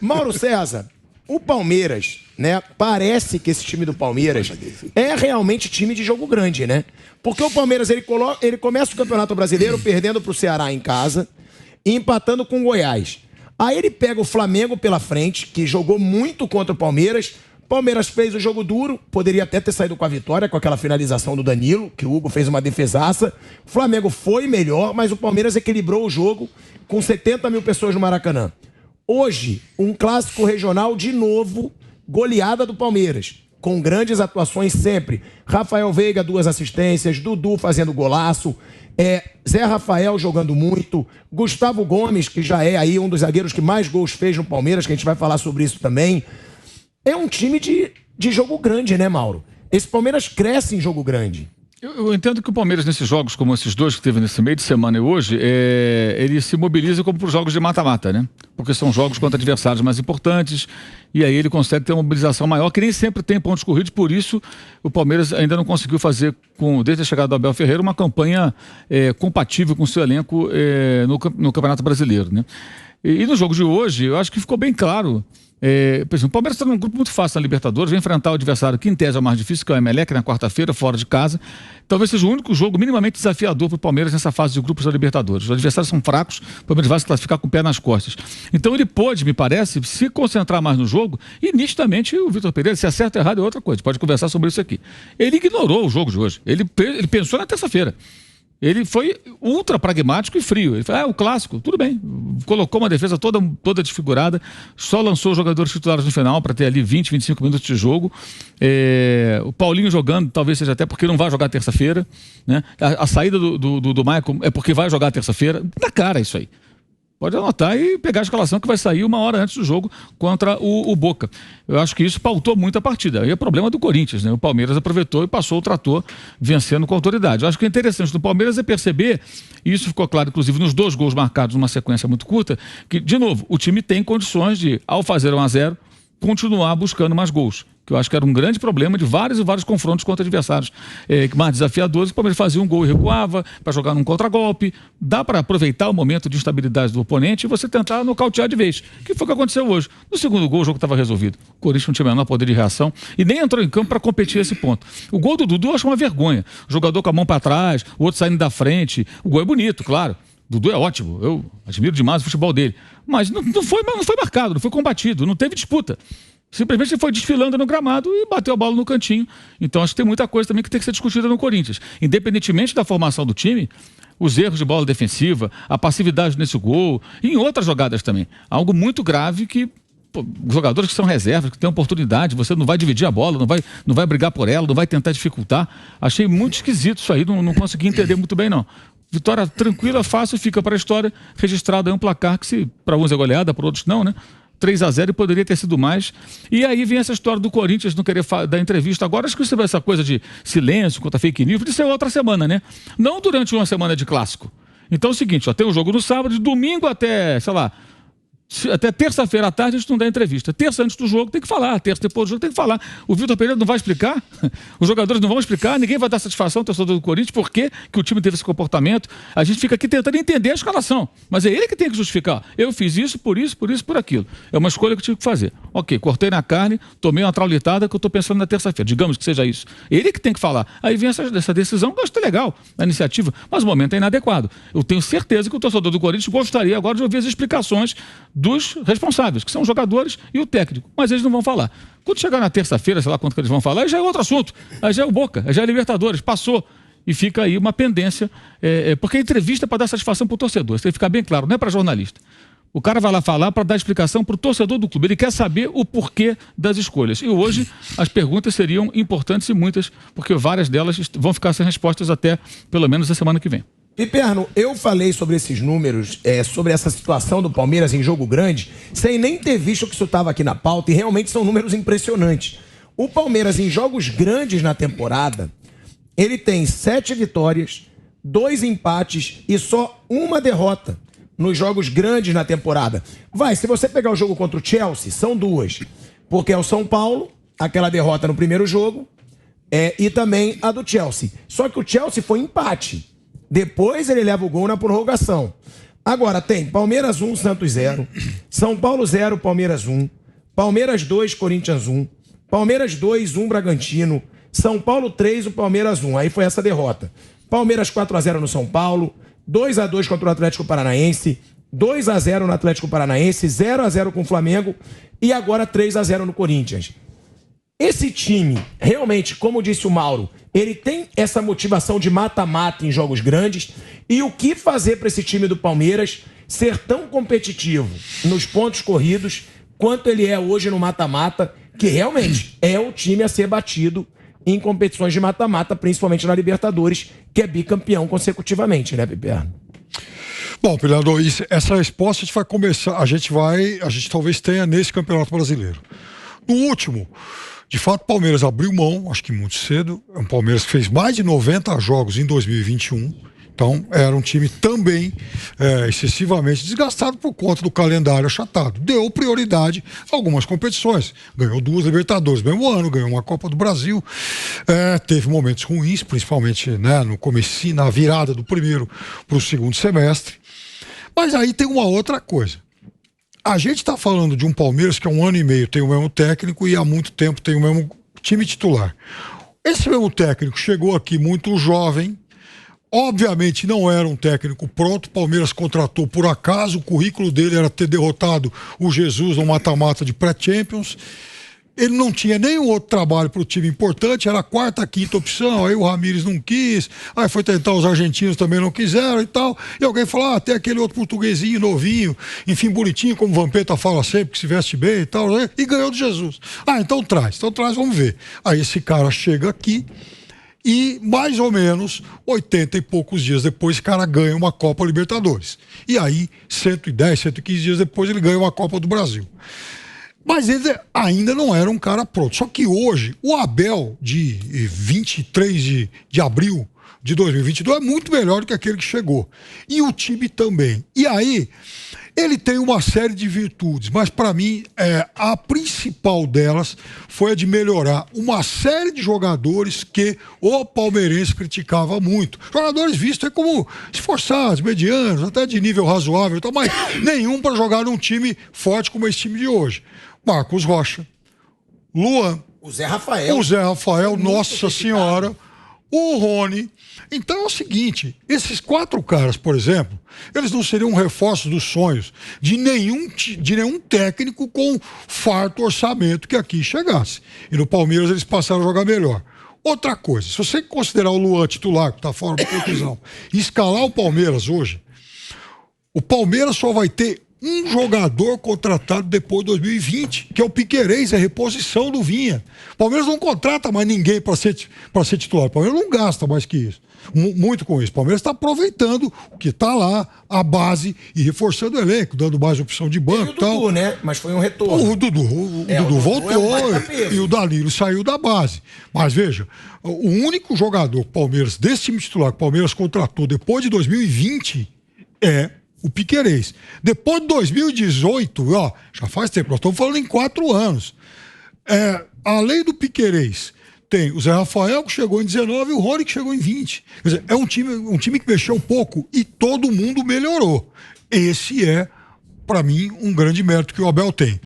Mauro César, o Palmeiras, né? Parece que esse time do Palmeiras é realmente time de jogo grande, né? Porque o Palmeiras, ele começa o Campeonato Brasileiro perdendo pro Ceará em casa e empatando com o Goiás. Aí ele pega o Flamengo pela frente, que jogou muito contra o Palmeiras. Palmeiras fez o jogo duro, poderia até ter saído com a vitória, com aquela finalização do Danilo, que o Hugo fez uma defesaça. O Flamengo foi melhor, mas o Palmeiras equilibrou o jogo com 70 mil pessoas no Maracanã. Hoje, um clássico regional de novo, goleada do Palmeiras, com grandes atuações sempre. Rafael Veiga, 2 assistências, Dudu fazendo golaço, Zé Rafael jogando muito, Gustavo Gomes, que já é aí um dos zagueiros que mais gols fez no Palmeiras, que a gente vai falar sobre isso também. É um time de jogo grande, né, Mauro? Esse Palmeiras cresce em jogo grande. Eu entendo que o Palmeiras, nesses jogos, como esses dois que teve nesse meio de semana e hoje, ele se mobiliza como para os jogos de mata-mata, né? Porque são jogos contra adversários mais importantes e aí ele consegue ter uma mobilização maior, que nem sempre tem pontos corridos, por isso o Palmeiras ainda não conseguiu fazer, desde a chegada do Abel Ferreira, uma campanha compatível com o seu elenco no Campeonato Brasileiro, né? E no jogo de hoje, eu acho que ficou bem claro. Por exemplo, o Palmeiras está num grupo muito fácil na Libertadores, vai enfrentar o adversário que em tese é o mais difícil, que é o Emelec, na quarta-feira, fora de casa. Talvez seja o único jogo minimamente desafiador para o Palmeiras nessa fase de grupos da Libertadores. Os adversários são fracos, o Palmeiras vai se classificar com o pé nas costas. Então ele pode, me parece, se concentrar mais no jogo e nitidamente o Vitor Pereira, se acerta ou errado é outra coisa, pode conversar sobre isso aqui. Ele ignorou o jogo de hoje, ele pensou na terça-feira. Ele foi ultra pragmático e frio. Ele falou, o clássico, tudo bem. Colocou uma defesa toda desfigurada, só lançou os jogadores titulares no final para ter ali 20, 25 minutos de jogo. O Paulinho jogando, talvez seja até porque não vai jogar terça-feira, né? A saída do Maicon é porque vai jogar terça-feira. Na cara isso aí. Pode anotar e pegar a escalação que vai sair 1 hora antes do jogo contra o Boca. Eu acho que isso pautou muito a partida. E é problema do Corinthians, né? O Palmeiras aproveitou e passou o trator vencendo com autoridade. Eu acho que o interessante do Palmeiras é perceber, e isso ficou claro, inclusive, nos 2 gols marcados numa sequência muito curta, que, de novo, o time tem condições de, ao fazer 1-0, continuar buscando mais gols. Que eu acho que era um grande problema de vários e vários confrontos contra adversários mais desafiadores. O Palmeiras fazia um gol e recuava para jogar num contragolpe. Dá para aproveitar o momento de instabilidade do oponente e você tentar nocautear de vez. Que foi o que aconteceu hoje. No segundo gol, o jogo estava resolvido. O Corinthians não tinha o menor poder de reação e nem entrou em campo para competir esse ponto. O gol do Dudu eu acho uma vergonha. O jogador com a mão para trás, o outro saindo da frente. O gol é bonito, claro. O Dudu é ótimo. Eu admiro demais o futebol dele. Mas não foi marcado, não foi combatido, não teve disputa. Simplesmente ele foi desfilando no gramado e bateu a bola no cantinho. Então acho que tem muita coisa também que tem que ser discutida no Corinthians. Independentemente da formação do time, os erros de bola defensiva, a passividade nesse gol e em outras jogadas também. Algo muito grave que jogadores que são reservas, que têm oportunidade, você não vai dividir a bola, não vai brigar por ela, não vai tentar dificultar. Achei muito esquisito isso aí, não consegui entender muito bem não. Vitória tranquila, fácil, fica para a história, registrado aí um placar que se para uns é goleada, para outros não, né? 3-0 e poderia ter sido mais. E aí vem essa história do Corinthians não querer dar entrevista agora. Acho que isso, essa coisa de silêncio contra fake news, isso é outra semana, né? Não durante uma semana de clássico. Então é o seguinte, tem um jogo no sábado, de domingo até, sei lá, até terça-feira à tarde a gente não dá entrevista. Terça antes do jogo tem que falar, terça depois do jogo tem que falar. O Vitor Pereira não vai explicar, os jogadores não vão explicar, ninguém vai dar satisfação ao torcedor do Corinthians por que o time teve esse comportamento. A gente fica aqui tentando entender a escalação, mas é ele que tem que justificar. Eu fiz isso, por aquilo. É uma escolha que eu tive que fazer. Ok, cortei na carne, tomei uma traulitada que eu estou pensando na terça-feira. Digamos que seja isso. Ele que tem que falar. Aí vem essa decisão, que eu acho legal, a iniciativa, mas o momento é inadequado. Eu tenho certeza que o torcedor do Corinthians gostaria agora de ouvir as explicações dos responsáveis, que são os jogadores e o técnico, mas eles não vão falar. Quando chegar na terça-feira, sei lá quanto que eles vão falar, aí já é outro assunto, aí já é o Boca, aí já é Libertadores, passou, e fica aí uma pendência, porque a entrevista é para dar satisfação para o torcedor, isso tem que ficar bem claro, não é para jornalista. O cara vai lá falar para dar explicação para o torcedor do clube, ele quer saber o porquê das escolhas, e hoje as perguntas seriam importantes e muitas, porque várias delas vão ficar sem respostas até pelo menos a semana que vem. Piperno, eu falei sobre esses números, sobre essa situação do Palmeiras em jogo grande, sem nem ter visto que isso estava aqui na pauta, e realmente são números impressionantes. O Palmeiras em jogos grandes na temporada, ele tem 7 vitórias, 2 empates e só 1 derrota nos jogos grandes na temporada. Se você pegar o jogo contra o Chelsea, são 2, porque é o São Paulo, aquela derrota no primeiro jogo, e também a do Chelsea. Só que o Chelsea foi empate. Depois ele leva o gol na prorrogação. Agora tem Palmeiras 1, Santos 0, São Paulo 0, Palmeiras 1, Palmeiras 2, Corinthians 1, Palmeiras 2, 1, Bragantino, São Paulo 3, o Palmeiras 1. Aí foi essa derrota. Palmeiras 4-0 no São Paulo, 2-2 contra o Atlético Paranaense, 2-0 no Atlético Paranaense, 0-0 com o Flamengo e agora 3-0 no Corinthians. Esse time, realmente, como disse o Mauro, ele tem essa motivação de mata-mata em jogos grandes. E o que fazer para esse time do Palmeiras ser tão competitivo nos pontos corridos quanto ele é hoje no mata-mata, que realmente é o time a ser batido em competições de mata-mata, principalmente na Libertadores, que é bicampeão consecutivamente, né, Piperno? Bom, Pilhador, essa resposta a gente vai começar, a gente talvez tenha nesse Campeonato Brasileiro. No último, de fato, o Palmeiras abriu mão, acho que muito cedo. É um Palmeiras que fez mais de 90 jogos em 2021. Então, era um time também excessivamente desgastado por conta do calendário achatado. Deu prioridade a algumas competições. Ganhou 2 Libertadores no mesmo ano, ganhou uma Copa do Brasil. Teve momentos ruins, principalmente, né, no começo, na virada do primeiro para o segundo semestre. Mas aí tem uma outra coisa. A gente está falando de um Palmeiras que há 1 ano e meio tem o mesmo técnico e há muito tempo tem o mesmo time titular. Esse mesmo técnico chegou aqui muito jovem, obviamente não era um técnico pronto, o Palmeiras contratou por acaso, o currículo dele era ter derrotado o Jesus no mata-mata de pré-Champions. Ele não tinha nenhum outro trabalho para o time importante, era a 4ª, 5ª opção, aí o Ramires não quis, aí foi tentar, os argentinos também não quiseram e tal, e alguém falou, tem aquele outro portuguesinho novinho, enfim, bonitinho, como o Vampeta fala sempre, que se veste bem e tal, né? E ganhou do Jesus. Então traz, vamos ver. Aí esse cara chega aqui e mais ou menos 80 e poucos dias depois esse cara ganha uma Copa Libertadores. E aí 110, 115 dias depois ele ganha uma Copa do Brasil. Mas ele ainda não era um cara pronto. Só que hoje, o Abel, de 23 de abril de 2022, é muito melhor do que aquele que chegou. E o time também. E aí, ele tem uma série de virtudes, mas para mim, a principal delas foi a de melhorar uma série de jogadores que o palmeirense criticava muito. Jogadores vistos como esforçados, medianos, até de nível razoável, mas nenhum para jogar num time forte como esse time de hoje. Marcos Rocha, Luan, o Zé Rafael, Nossa Senhora, o Rony. Então é o seguinte, esses 4 caras, por exemplo, eles não seriam reforços dos sonhos de nenhum técnico com farto orçamento que aqui chegasse. E no Palmeiras eles passaram a jogar melhor. Outra coisa, se você considerar o Luan titular, que está fora da conclusão, e escalar o Palmeiras hoje, o Palmeiras só vai ter um jogador contratado depois de 2020, que é o Piquerez, é reposição do Vinha. O Palmeiras não contrata mais ninguém para ser titular. O Palmeiras não gasta mais que isso. Muito com isso. O Palmeiras está aproveitando o que está lá, a base, e reforçando o elenco, dando mais opção de banco. E o Dudu, né? Mas foi um retorno. O Dudu voltou e o Danilo saiu da base. Mas veja, o único jogador Palmeiras, desse time titular que o Palmeiras contratou depois de 2020 é o Piquerez. Depois de 2018, já faz tempo, nós estamos falando em 4 anos. Além do Piquerez, tem o Zé Rafael, que chegou em 19, e o Rony, que chegou em 20. Quer dizer, é um time que mexeu pouco e todo mundo melhorou. Esse é, para mim, um grande mérito que o Abel tem.